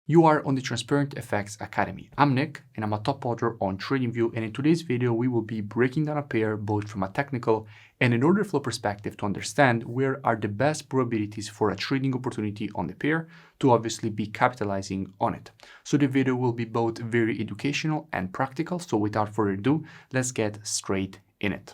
You are on the Transparent FX Academy. I'm Nick, and I'm a top author on TradingView, and in today's video, we will be breaking down a pair both from a technical and an order flow perspective to understand where are the best probabilities for a trading opportunity on the pair to obviously be capitalizing on it. So the video will be both very educational and practical, so without further ado, let's get straight in it.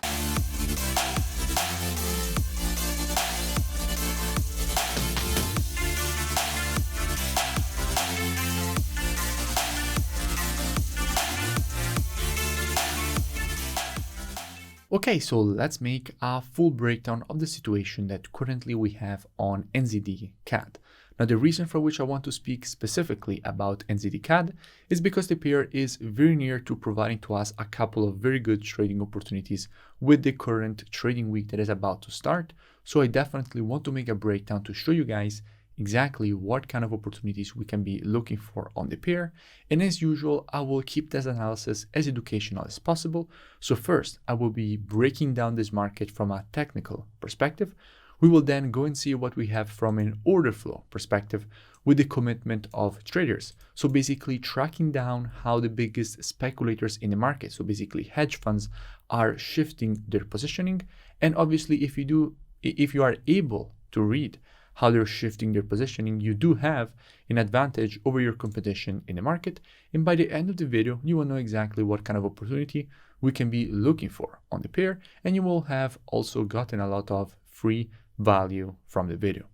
Okay, so let's make a full breakdown of the situation that currently we have on NZD CAD. Now, the reason for which I want to speak specifically about NZD CAD is because the pair is very near to providing to us a couple of very good trading opportunities with the current trading week that is about to start. So I definitely want to make a breakdown to show you guys exactly what kind of opportunities we can be looking for on the pair. And as usual, I will keep this analysis as educational as possible. So first, I will be breaking down this market from a technical perspective. We will then go and see what we have from an order flow perspective with the commitment of traders. So basically tracking down how the biggest speculators in the market, so basically hedge funds, are shifting their positioning. And obviously, if you are able to read how they're shifting their positioning, you do have an advantage over your competition in the market. And by the end of the video, you will know exactly what kind of opportunity we can be looking for on the pair. And you will have also gotten a lot of free value from the video.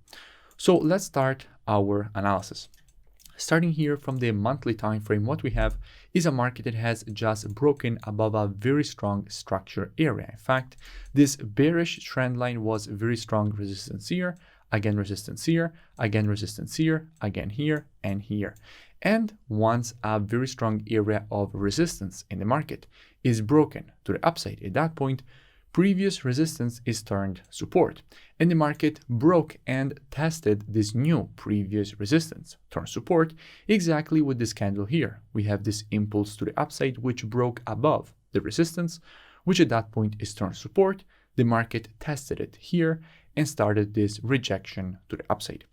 So let's start our analysis. Starting here from the monthly time frame, what we have is a market that has just broken above a very strong structure area. In fact, this bearish trend line was very strong resistance here, again resistance here, again resistance here, again here, and here. And once a very strong area of resistance in the market is broken to the upside, at that point, previous resistance is turned support. And the market broke and tested this new previous resistance, turned support, exactly with this candle here. We have this impulse to the upside, which broke above the resistance, which at that point is turned support. The market tested it here and started this rejection to the upside.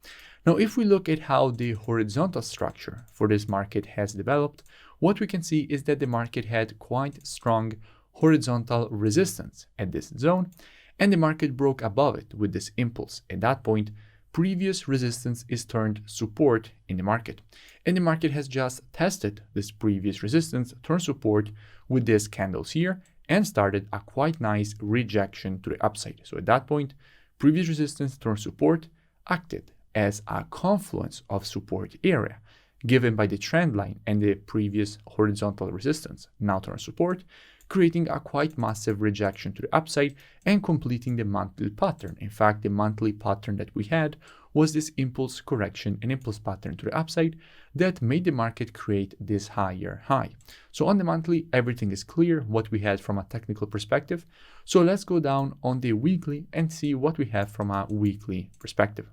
Now, if we look at how the horizontal structure for this market has developed, what we can see is that the market had quite strong horizontal resistance at this zone, and the market broke above it with this impulse. At that point, previous resistance is turned support in the market, and the market has just tested this previous resistance, turned support with these candles here, and started a quite nice rejection to the upside. So at that point, previous resistance turned support acted as a confluence of support area given by the trend line and the previous horizontal resistance now turned support, creating a quite massive rejection to the upside and completing the monthly pattern. In fact, the monthly pattern that we had was this impulse correction and impulse pattern to the upside that made the market create this higher high. So on the monthly, everything is clear what we had from a technical perspective. So let's go down on the weekly and see what we have from a weekly perspective.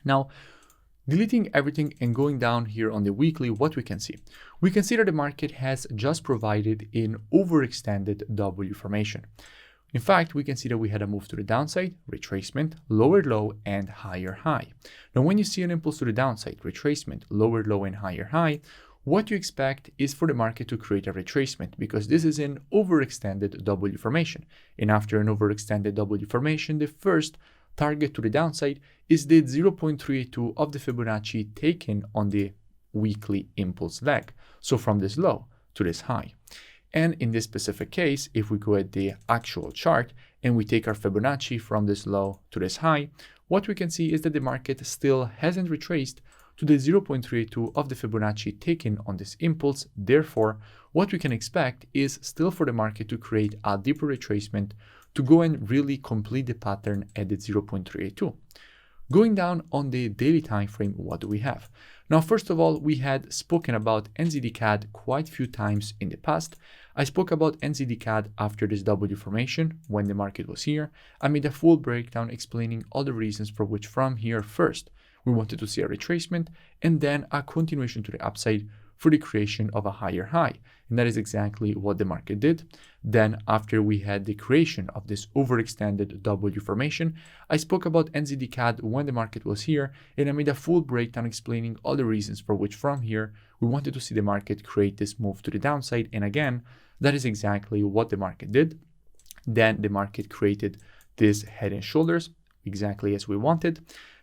Now, deleting everything and going down here on the weekly, what we can see? We can see that the market has just provided an overextended W formation. In fact, we can see that we had a move to the downside, retracement, lower low, and higher high. Now, when you see an impulse to the downside, retracement, lower low, and higher high, what you expect is for the market to create a retracement because this is an overextended W formation. And after an overextended W formation, the first target to the downside is the 0.382 of the Fibonacci taken on the weekly impulse leg. So from this low to this high. And in this specific case, if we go at the actual chart and we take our Fibonacci from this low to this high, what we can see is that the market still hasn't retraced to the 0.32 of the Fibonacci taken on this impulse. Therefore, what we can expect is still for the market to create a deeper retracement to go and really complete the pattern at the 0.382. Going down on the daily time frame, what do we have? Now, first of all, we had spoken about NZD CAD quite a few times in the past. I spoke about NZD CAD after this W formation when the market was here. I made a full breakdown explaining all the reasons for which from here first we wanted to see a retracement and then a continuation to the upside for the creation of a higher high. And that is exactly what the market did. Then after we had the creation of this overextended W formation, I spoke about NZD-CAD when the market was here, and I made a full breakdown explaining all the reasons for which from here we wanted to see the market create this move to the downside. And again, that is exactly what the market did. Then the market created this head and shoulders exactly as we wanted.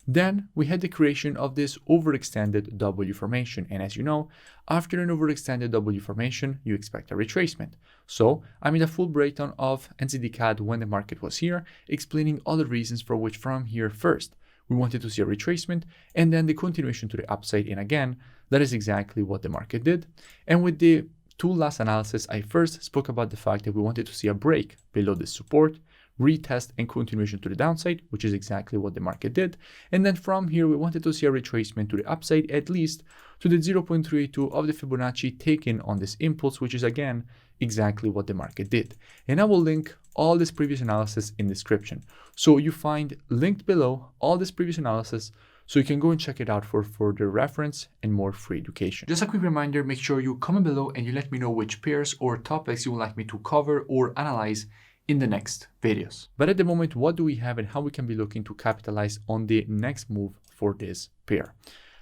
Then we had the creation of this overextended W formation. And as you know, after an overextended W formation, you expect a retracement. So I made a full breakdown of NZD-CAD when the market was here, explaining all the reasons for which from here first we wanted to see a retracement and then the continuation to the upside. And again, that is exactly what the market did. And with the two last analysis, I first spoke about the fact that we wanted to see a break below this support, retest and continuation to the downside, which is exactly what the market did. And then from here, we wanted to see a retracement to the upside, at least to the 0.382 of the Fibonacci taken on this impulse, which is again, exactly what the market did. And I will link all this previous analysis in the description. So you find linked below all this previous analysis, so you can go and check it out for further reference and more free education. Just a quick reminder, make sure you comment below and you let me know which pairs or topics you would like me to cover or analyze in the next videos. But at the moment, what do we have and how we can be looking to capitalize on the next move for this pair?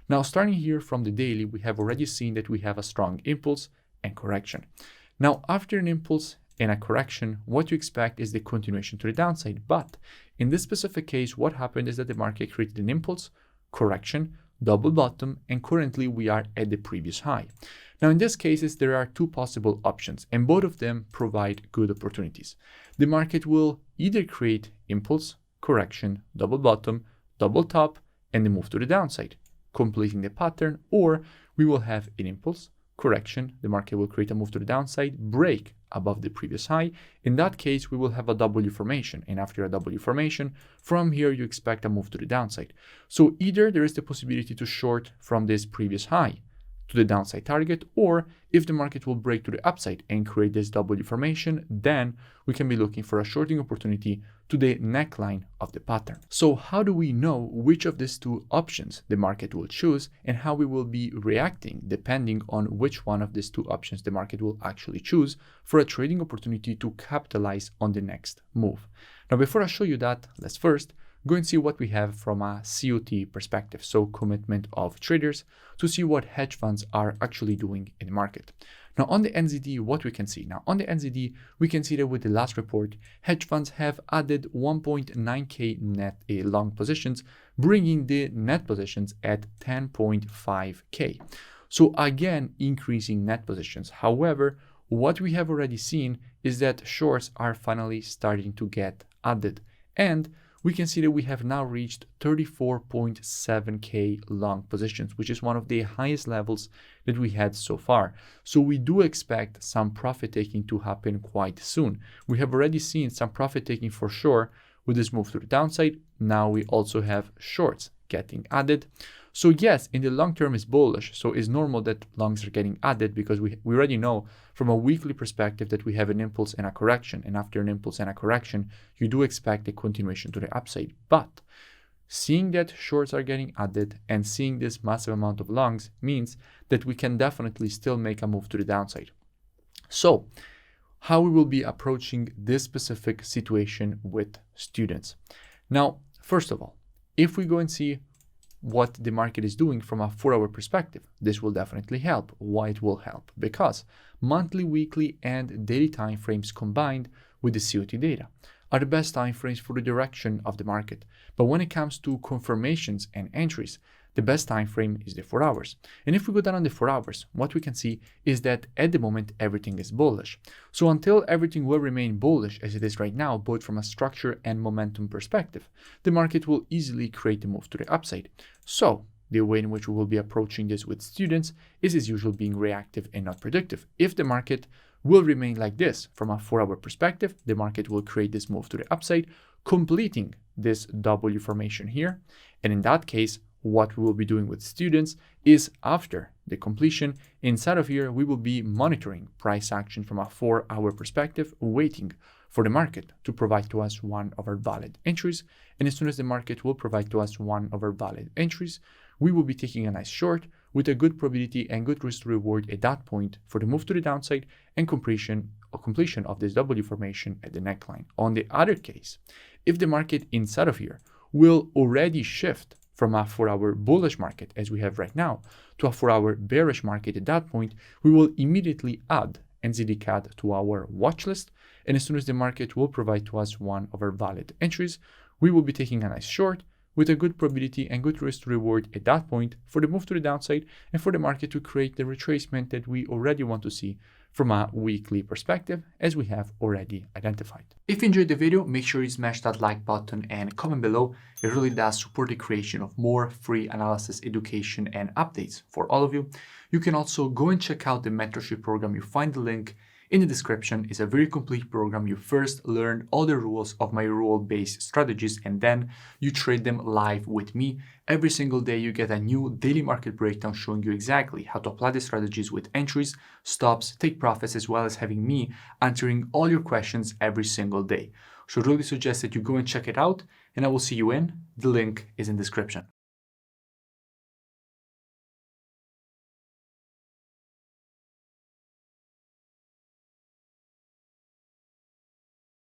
Now, starting here from the daily, we have already seen that we have a strong impulse and correction. Now, after an impulse and a correction, what you expect is the continuation to the downside. But in this specific case, what happened is that the market created an impulse, correction, double bottom, and currently we are at the previous high. Now, in these cases, there are two possible options, and both of them provide good opportunities. The market will either create impulse, correction, double bottom, double top, and then move to the downside, completing the pattern, or we will have an impulse, correction, the market will create a move to the downside, break above the previous high. In that case, we will have a W formation, and after a W formation, from here you expect a move to the downside. So either there is the possibility to short from this previous high to the downside target, or if the market will break to the upside and create this W formation, then we can be looking for a shorting opportunity to the neckline of the pattern. So how do we know which of these two options the market will choose and how we will be reacting depending on which one of these two options the market will actually choose for a trading opportunity to capitalize on the next move? Now, before I show you that, let's first go and see what we have from a COT perspective, so commitment of traders, to see what hedge funds are actually doing in the market. Now on the NZD, what we can see? Now on the NZD, we can see that with the last report, hedge funds have added 1.9k net long positions, bringing the net positions at 10.5k. So again, increasing net positions. However, what we have already seen is that shorts are finally starting to get added, and we can see that we have now reached 34.7k long positions, which is one of the highest levels that we had so far. So we do expect some profit taking to happen quite soon. We have already seen some profit taking for sure with this move to the downside. Now we also have shorts getting added. So yes, in the long term it's bullish. So it's normal that longs are getting added because we already know from a weekly perspective that we have an impulse and a correction. And after an impulse and a correction, you do expect a continuation to the upside. But seeing that shorts are getting added and seeing this massive amount of longs means that we can definitely still make a move to the downside. So how we will be approaching this specific situation with students. Now, first of all, if we go and see what the market is doing from a 4-hour perspective, this will definitely help. Why it will help? Because monthly, weekly, and daily time frames combined with the COT data are the best time frames for the direction of the market. But when it comes to confirmations and entries, the best time frame is the 4 hours. And if we go down on the 4 hours, what we can see is that at the moment, everything is bullish. So until everything will remain bullish as it is right now, both from a structure and momentum perspective, the market will easily create a move to the upside. So the way in which we will be approaching this with students is as usual being reactive and not predictive. If the market will remain like this from a 4-hour perspective, the market will create this move to the upside, completing this W formation here. And in that case, what we will be doing with students is after the completion, inside of here, we will be monitoring price action from a 4-hour perspective, waiting for the market to provide to us one of our valid entries. And as soon as the market will provide to us one of our valid entries, we will be taking a nice short with a good probability and good risk to reward at that point for the move to the downside and completion of this W formation at the neckline. On the other case, if the market inside of here will already shift from a 4-hour bullish market as we have right now to a 4-hour bearish market at that point, we will immediately add NZD CAD to our watch list, and as soon as the market will provide to us one of our valid entries, we will be taking a nice short with a good probability and good risk to reward at that point for the move to the downside and for the market to create the retracement that we already want to see from a weekly perspective, as we have already identified. If you enjoyed the video, make sure you smash that like button and comment below. It really does support the creation of more free analysis, education, and updates for all of you. You can also go and check out the mentorship program. You find the link in the description. It's a very complete program. You first learn all the rules of my rule-based strategies, and then you trade them live with me. Every single day you get a new daily market breakdown showing you exactly how to apply the strategies with entries, stops, take profits, as well as having me answering all your questions every single day. So I really suggest that you go and check it out, and I will see you in. The link is in the description.